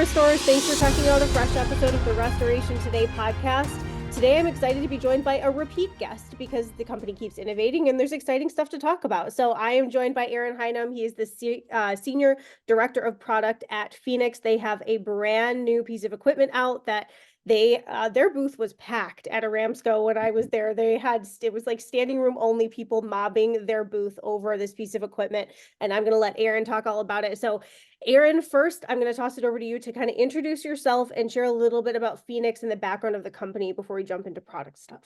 Restorers, thanks for checking out a fresh episode of the Restoration Today podcast. Today I'm excited to be joined by a repeat guest because the company keeps innovating and there's exciting stuff to talk about. So I am joined by Erin Hynum. He is the Senior Director of Product at Phoenix. They have a brand new piece of equipment out that their booth was packed at Aramsco when I was there. It was like standing room only, people mobbing their booth over this piece of equipment. And I'm going to let Erin talk all about it. So Erin, first, I'm going to toss it over to you to kind of introduce yourself and share a little bit about Phoenix and the background of the company before we jump into product stuff.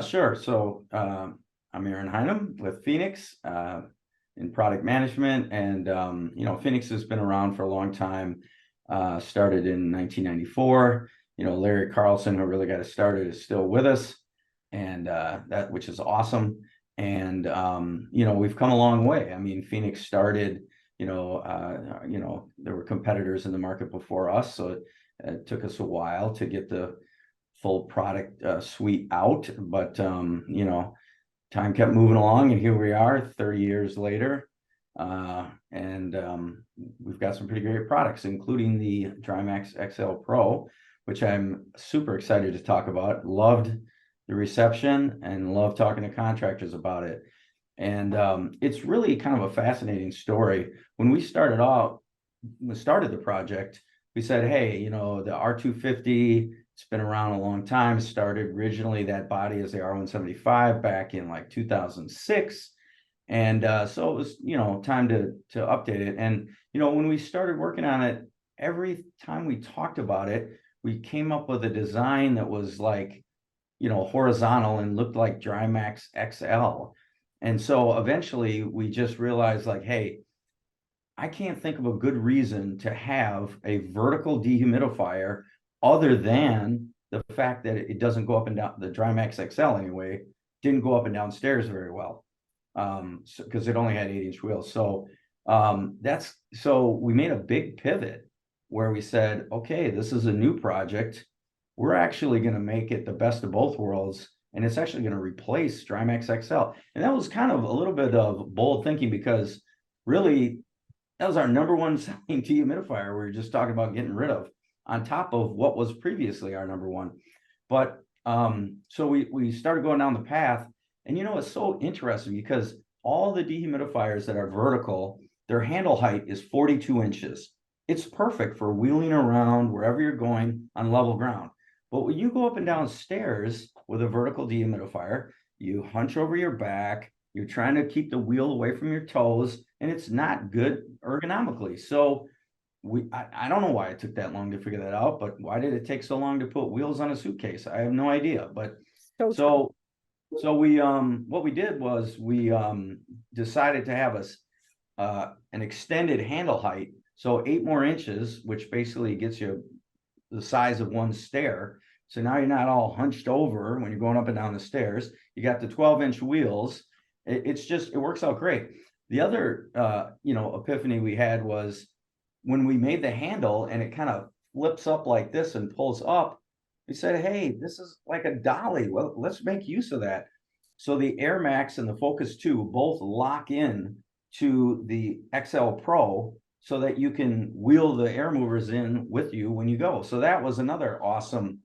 Sure. So I'm Erin Hynum with Phoenix in product management. And, Phoenix has been around for a long time, started in 1994. Larry Carlson, who really got it started, is still with us, and which is awesome. And, we've come a long way. I mean, Phoenix started, there were competitors in the market before us. So it took us a while to get the full product suite out, but time kept moving along, and here we are 30 years later, and we've got some pretty great products, including the DryMAX XL Pro, which I'm super excited to talk about. Loved the reception and love talking to contractors about it. And it's really kind of a fascinating story. When we started the project, we said, hey, the R250, it's been around a long time. Started originally that body as the R175 back in like 2006. And so it was, time to update it. And, when we started working on it, every time we talked about it, we came up with a design that was like, horizontal and looked like DryMAX XL. And so eventually we just realized, like, hey, I can't think of a good reason to have a vertical dehumidifier other than the fact that it doesn't go up and down. The DryMAX XL anyway didn't go up and down stairs very well, because it only had 8-inch wheels. So we made a big pivot where we said, okay, this is a new project. We're actually going to make it the best of both worlds, and it's actually going to replace DryMAX XL. And that was kind of a little bit of bold thinking, because really that was our number one selling dehumidifier we were just talking about getting rid of, on top of what was previously our number one. But so we started going down the path, and it's so interesting because all the dehumidifiers that are vertical, their handle height is 42 inches. It's perfect for wheeling around wherever you're going on level ground. But when you go up and down stairs with a vertical dehumidifier, you hunch over your back, you're trying to keep the wheel away from your toes, and it's not good ergonomically. So I don't know why it took that long to figure that out, but why did it take so long to put wheels on a suitcase? I have no idea. But so we what we did was we decided to have an extended handle height, so 8 more inches, which basically gets you the size of one stair. So now you're not all hunched over when you're going up and down the stairs. You got the 12-inch wheels. It works out great. The other epiphany we had was when we made the handle and it kind of flips up like this and pulls up. We said, hey, this is like a dolly. Well, let's make use of that. So the Air Max and the Focus 2 both lock in to the XL Pro, so that you can wheel the air movers in with you when you go. So that was another awesome,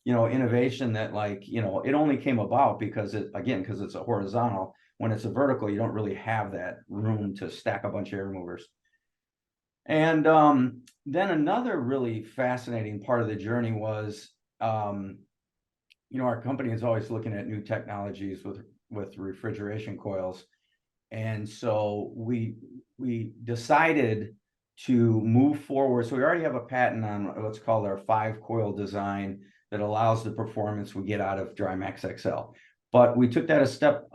innovation that, like, it only came about because because it's a horizontal. When it's a vertical, you don't really have that room to stack a bunch of air movers. And then another really fascinating part of the journey was, our company is always looking at new technologies with refrigeration coils. And so we decided to move forward. So we already have a patent on what's called our 5-coil design that allows the performance we get out of DryMAX XL. But we took that a step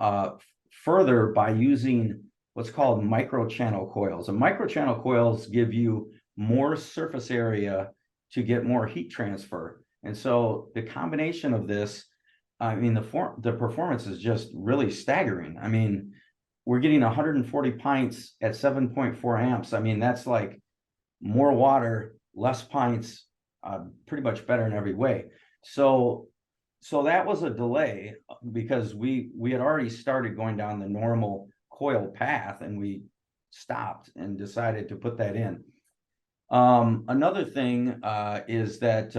further by using what's called microchannel coils. And microchannel coils give you more surface area to get more heat transfer. And so the combination of this, I mean, the performance is just really staggering. I mean, we're getting 140 pints at 7.4 amps. I mean, that's like more water, less pints, pretty much better in every way. So that was a delay because we had already started going down the normal coil path, and we stopped and decided to put that in. Another thing is that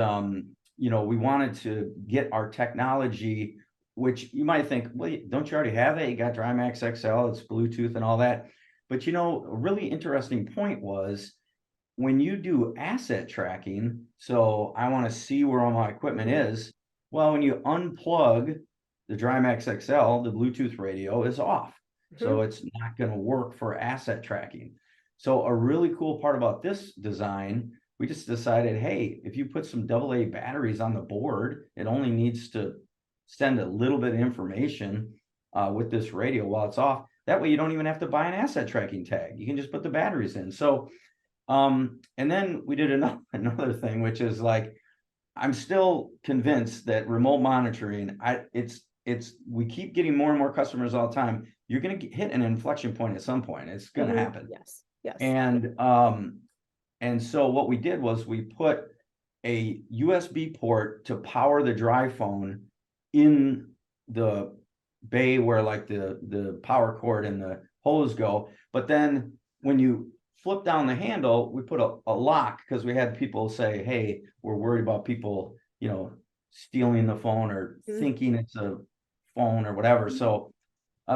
we wanted to get our technology, which you might think, well, don't you already have that? You got DryMAX XL, it's Bluetooth and all that. But a really interesting point was when you do asset tracking, so I want to see where all my equipment is. Well, when you unplug the DryMAX XL, the Bluetooth radio is off. So it's not going to work for asset tracking. So a really cool part about this design, we just decided, hey, if you put some AA batteries on the board, it only needs to send a little bit of information with this radio while it's off. That way you don't even have to buy an asset tracking tag. You can just put the batteries in. So, and then we did another thing, which is like, I'm still convinced that remote monitoring, we keep getting more and more customers all the time. You're going to hit an inflection point at some point. It's going to happen. Yes. Yes. And so what we did was we put a USB port to power the dry phone in the bay where like the power cord and the hose go. But then when you flip down the handle, we put a lock, because we had people say, hey, we're worried about people, stealing the phone or thinking it's a phone or whatever. So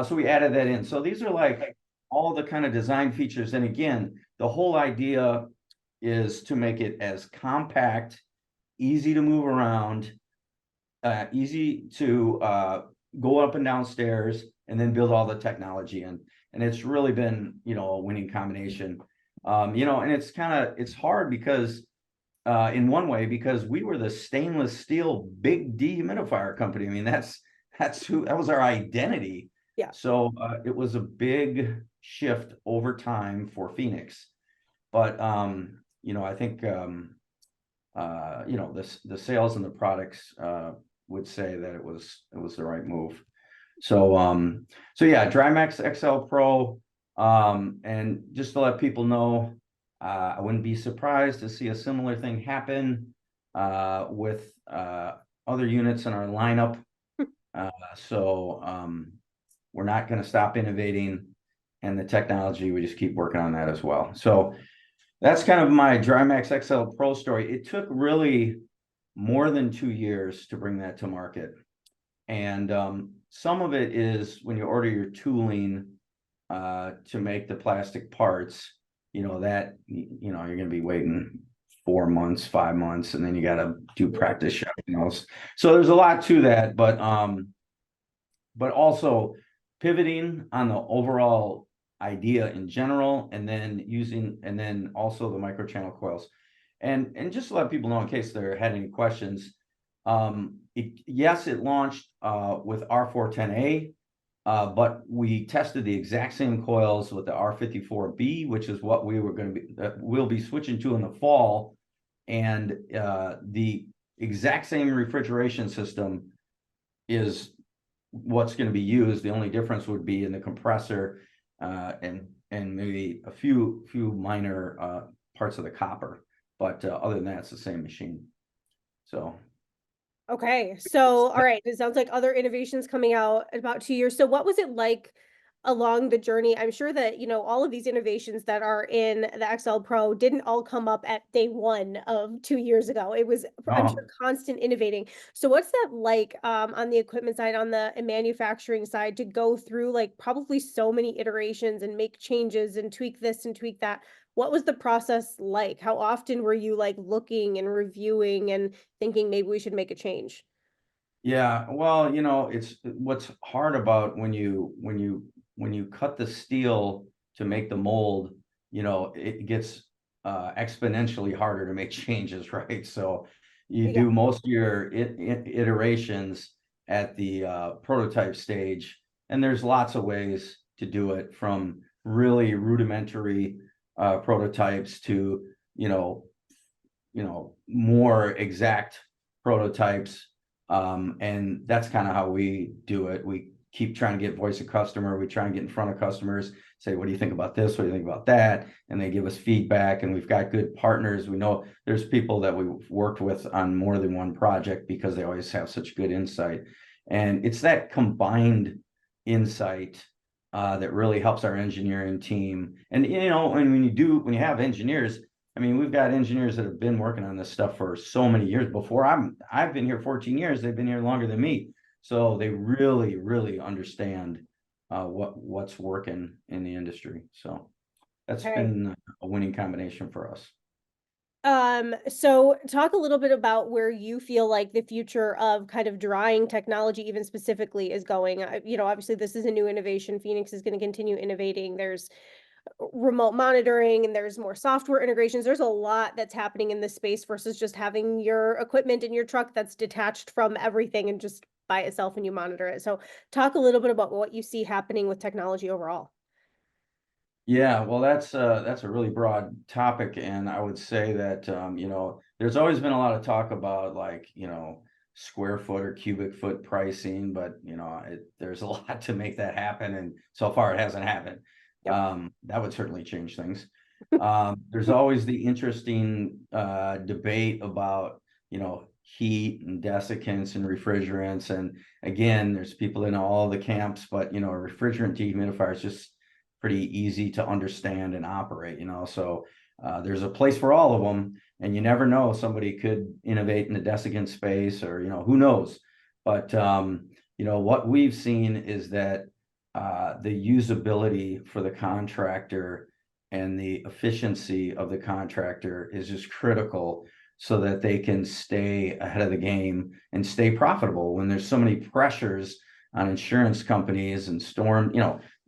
we added that in. So these are like all the kind of design features. And again, the whole idea is to make it as compact, easy to move around, easy to go up and down stairs, and then build all the technology in. And it's really been, a winning combination. And it's hard because in one way, because we were the stainless steel big dehumidifier company. I mean, that was our identity. Yeah. So it was a big shift over time for Phoenix. But I think the sales and the products would say that it was the right move. So yeah, DryMAX XL Pro. And just to let people know, I wouldn't be surprised to see a similar thing happen with other units in our lineup. We're not going to stop innovating, and the technology, we just keep working on that as well. So that's kind of my DryMAX XL Pro story. It took really more than 2 years to bring that to market. And some of it is when you order your tooling to make the plastic parts, you're going to be waiting 4 months, 5 months, and then you got to do practice shots. So there's a lot to that, but also pivoting on the overall idea in general, and then also the microchannel coils. And just to let people know, in case they had any questions, it launched with R410A, but we tested the exact same coils with the R54B, which is what we'll be switching to in the fall. And the exact same refrigeration system is what's going to be used. The only difference would be in the compressor and maybe a few minor parts of the copper. But other than that, it's the same machine. So. Okay. So, all right. It sounds like other innovations coming out in about 2 years. So what was it like along the journey? I'm sure that, all of these innovations that are in the XL Pro didn't all come up at day one of 2 years ago. It was, I'm sure, constant innovating. So what's that like on the equipment side, on the manufacturing side, to go through like probably so many iterations and make changes and tweak this and tweak that? What was the process like? How often were you like looking and reviewing and thinking maybe we should make a change? Yeah, well, it's what's hard about when you cut the steel to make the mold, it gets exponentially harder to make changes, right? So you do most of your iterations at the prototype stage, and there's lots of ways to do it, from really rudimentary prototypes to more exact prototypes, and that's kind of how we do it. We keep trying to get voice of customer. We try and get in front of customers, say, what do you think about this? What do you think about that? And they give us feedback, and we've got good partners. We know there's people that we've worked with on more than one project because they always have such good insight. And it's that combined insight that really helps our engineering team. And, when you have engineers, I mean, we've got engineers that have been working on this stuff for so many years. Before I've been here 14 years. They've been here longer than me. So they really, really understand what's working in the industry. So that's Okay. been a winning combination for us. So talk a little bit about where you feel like the future of kind of drying technology, even specifically, is going. Obviously this is a new innovation. Phoenix is going to continue innovating. There's remote monitoring and there's more software integrations. There's a lot that's happening in this space versus just having your equipment in your truck that's detached from everything and just by itself and you monitor it. So talk a little bit about what you see happening with technology overall. Yeah, well, that's a really broad topic, and I would say that there's always been a lot of talk about like square foot or cubic foot pricing, but there's a lot to make that happen, and so far it hasn't happened. Yep. That would certainly change things. There's always the interesting debate about heat and desiccants and refrigerants, and again, there's people in all the camps, but a refrigerant dehumidifier is just pretty easy to understand and operate, so there's a place for all of them, and you never know, somebody could innovate in the desiccant space, or who knows. But what we've seen is that the usability for the contractor and the efficiency of the contractor is just critical, so that they can stay ahead of the game and stay profitable when there's so many pressures on insurance companies and storm.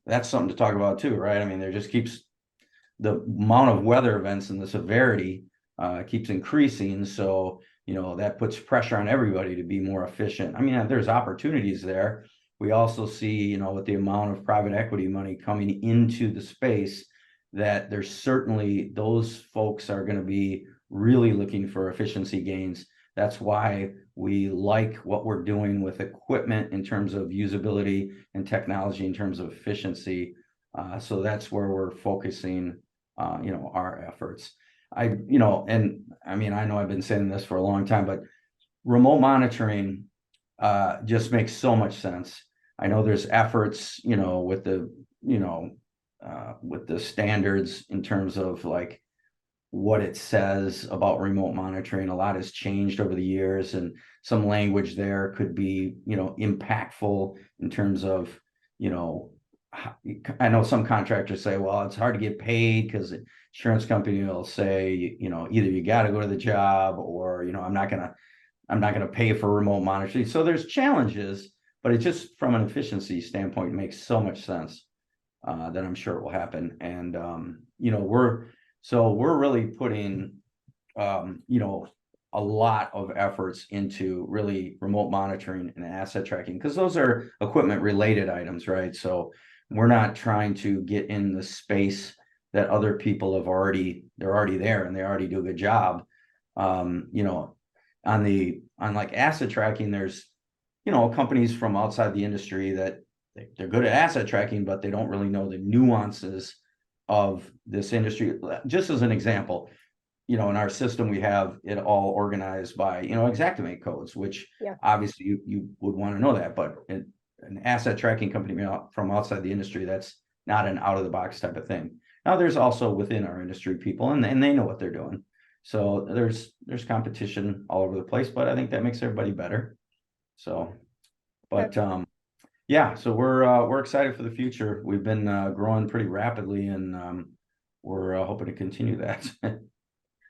That's something to talk about too, right? I mean, there just keeps the amount of weather events and the severity keeps increasing. So, that puts pressure on everybody to be more efficient. I mean, there's opportunities there. We also see, with the amount of private equity money coming into the space, that there's certainly those folks are going to be really looking for efficiency gains. That's why we like what we're doing with equipment in terms of usability and technology in terms of efficiency. So that's where we're focusing, our efforts. And I mean, I know I've been saying this for a long time, but remote monitoring just makes so much sense. I know there's efforts, with the standards in terms of like what it says about remote monitoring. A lot has changed over the years, and some language there could be, impactful in terms of, I know some contractors say, well, it's hard to get paid because the insurance company will say, either you got to go to the job, or, I'm not going to pay for remote monitoring. So there's challenges, but it just from an efficiency standpoint makes so much sense that I'm sure it will happen. And, we're really putting, a lot of efforts into really remote monitoring and asset tracking, because those are equipment related items, right? So we're not trying to get in the space that other people they're already there and they already do a good job. On like asset tracking, there's, companies from outside the industry that they're good at asset tracking, but they don't really know the nuances of this industry. Just as an example, in our system, we have it all organized by, Xactimate codes, which obviously you would want to know that, but an asset tracking company from outside the industry, that's not an out of the box type of thing. Now there's also within our industry people, and they know what they're doing. So there's competition all over the place, but I think that makes everybody better. So, but yeah, so we're excited for the future. We've been growing pretty rapidly, and we're hoping to continue that.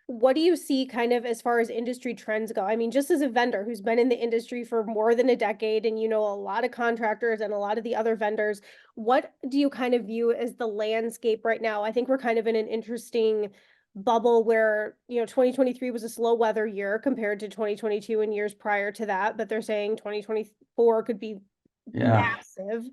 What do you see kind of as far as industry trends go? I mean, just as a vendor who's been in the industry for more than a decade, and a lot of contractors and a lot of the other vendors, what do you kind of view as the landscape right now? I think we're kind of in an interesting bubble where, 2023 was a slow weather year compared to 2022 and years prior to that, but they're saying 2024 could be massive.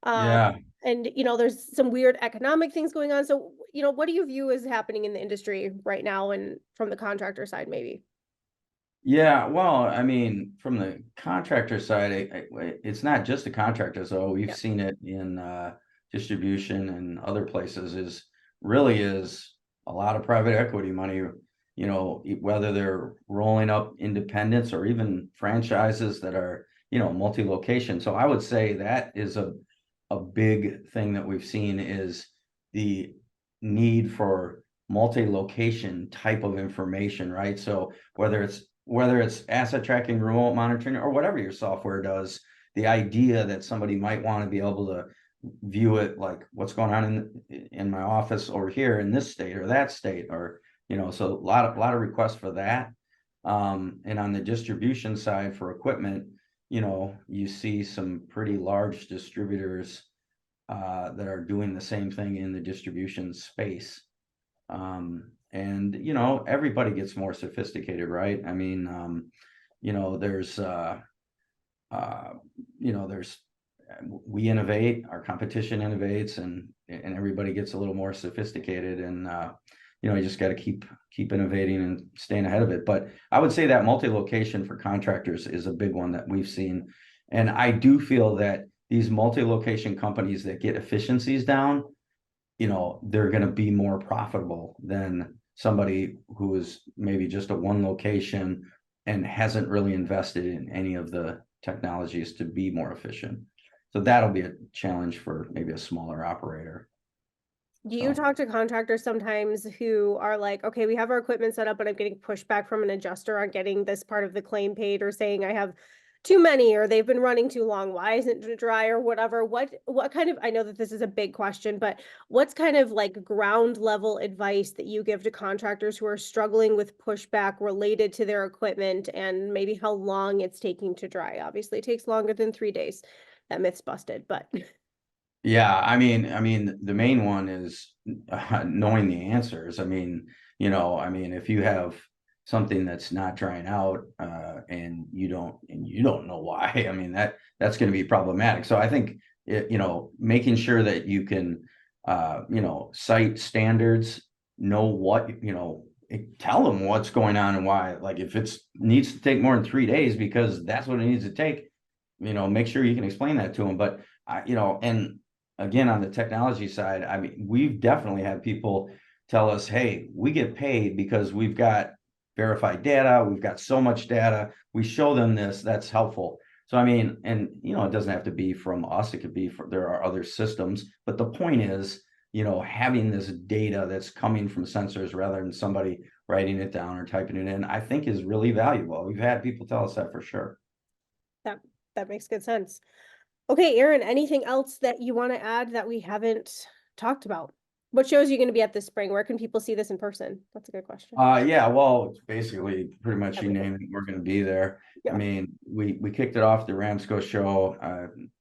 Yeah. And there's some weird economic things going on. So, what do you view as happening in the industry right now and from the contractor side, maybe? Yeah, well, I mean, from the contractor side, it's not just the contractors, though. We've seen it in distribution and other places. Is a lot of private equity money, whether they're rolling up independents or even franchises that are, multi-location. So I would say that is a big thing that we've seen, is the need for multi-location type of information, right? So whether it's asset tracking, remote monitoring, or whatever your software does, the idea that somebody might want to be able to view it like what's going on in my office over here in this state or that state, or so a lot of requests for that. And on the distribution side for equipment, you see some pretty large distributors that are doing the same thing in the distribution space. And everybody gets more sophisticated, right? I mean, there's we innovate, our competition innovates, and everybody gets a little more sophisticated, and you just got to keep innovating and staying ahead of it. But I would say that multi-location for contractors is a big one that we've seen, and I do feel that these multi-location companies that get efficiencies down, they're going to be more profitable than somebody who is maybe just at one location and hasn't really invested in any of the technologies to be more efficient. So that'll be a challenge for maybe a smaller operator. Do you talk to contractors sometimes who are like, okay, we have our equipment set up, but I'm getting pushback from an adjuster on getting this part of the claim paid, or saying I have too many, or they've been running too long, why isn't it dry, or whatever? What kind of, I know that this is a big question, but what's kind of like ground level advice that you give to contractors who are struggling with pushback related to their equipment, and maybe how long it's taking to dry? Obviously it takes longer than 3 days. That myth's busted, but Yeah, I mean, the main one is knowing the answers. I mean, if you have something that's not drying out, and you don't know why, I mean, that's going to be problematic. So I think making sure that you can, cite standards, know what, tell them what's going on and why. Like if it needs to take more than 3 days because that's what it needs to take, make sure you can explain that to them. But and again, on the technology side, I mean, we've definitely had people tell us, hey, we get paid because we've got verified data, we've got so much data, we show them this, that's helpful. So I mean, and it doesn't have to be from us, it could be there are other systems, but the point is, having this data that's coming from sensors rather than somebody writing it down or typing it in, I think is really valuable. We've had people tell us that for sure. that makes good sense. Okay, Erin, anything else that you want to add that we haven't talked about? What shows are you going to be at this spring? Where can people see this in person? That's a good question. Yeah, well, it's basically pretty much you Everything. name it, we're going to be there. I Yeah. mean, we kicked it off the Ramsco show.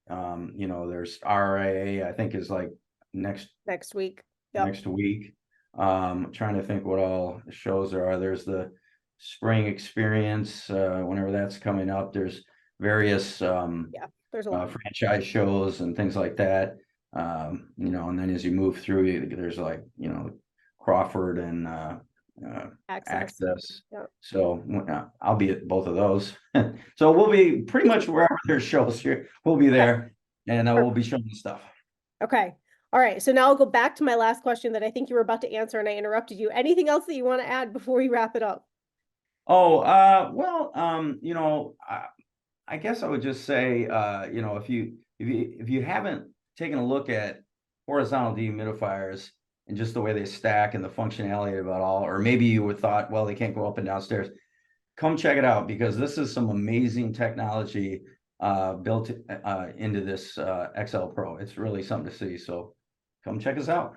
There's RIA, I think is like next Week. Yep. next week. Trying to think what all shows there are. There's the spring experience, whenever that's coming up. There's various Yeah, there's a lot. franchise shows and things like that. And then as you move through, there's like, Crawford and Access. Yep. So I'll be at both of those. So we'll be pretty much wherever there's shows here, we'll be there, and we'll be showing stuff. Okay. All right. So now I'll go back to my last question that I think you were about to answer and I interrupted you. Anything else that you want to add before we wrap it up? Oh, well, I guess I would just say, if you haven't taken a look at horizontal dehumidifiers and just the way they stack and the functionality of it all, or maybe you would thought, well, they can't go up and downstairs, come check it out, because this is some amazing technology built into this XL Pro. It's really something to see. So come check us out.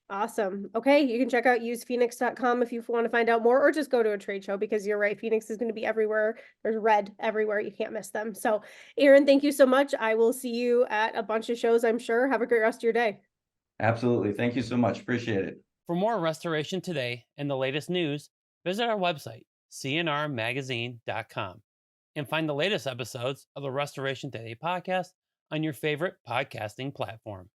Awesome. Okay, you can check out usephoenix.com if you want to find out more, or just go to a trade show, because you're right, Phoenix is going to be everywhere. There's red everywhere. You can't miss them. So, Erin, thank you so much. I will see you at a bunch of shows, I'm sure. Have a great rest of your day. Absolutely. Thank you so much. Appreciate it. For more Restoration Today and the latest news, visit our website, cnrmagazine.com, and find the latest episodes of the Restoration Today podcast on your favorite podcasting platform.